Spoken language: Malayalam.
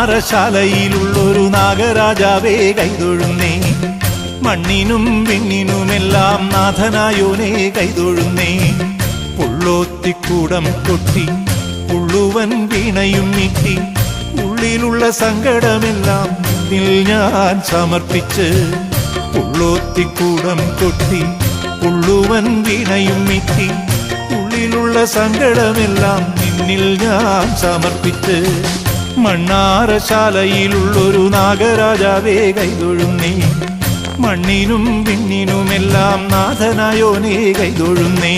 മണ്ണാറശാലയിലുള്ളൊരു നാഗരാജാവേ കൈതൊഴുന്നേ. മണ്ണിനും വിണ്ണിനുമെല്ലാം നാഥനായോനേ കൈതൊഴുന്നേ. പുള്ളോത്തിക്കൂടം കൊട്ടി പുള്ളുവൻ വീണയും നീട്ടി ഉള്ളിലുള്ള സങ്കടമെല്ലാം നിന്നിൽ ഞാൻ സമർപ്പിച്ച്. പുള്ളോത്തിക്കൂടം കൊട്ടി പുള്ളുവൻ വീണയും നീട്ടി ഉള്ളിലുള്ള സങ്കടമെല്ലാം നിന്നിൽ ഞാൻ സമർപ്പിച്ച്. മണ്ണാറശാലയിലുള്ളൊരു നാഗരാജാവേ കൈതൊഴുന്നേ. മണ്ണിനും വിണ്ണിനുമെല്ലാം നാഥനായോനേ കൈതൊഴുന്നേ.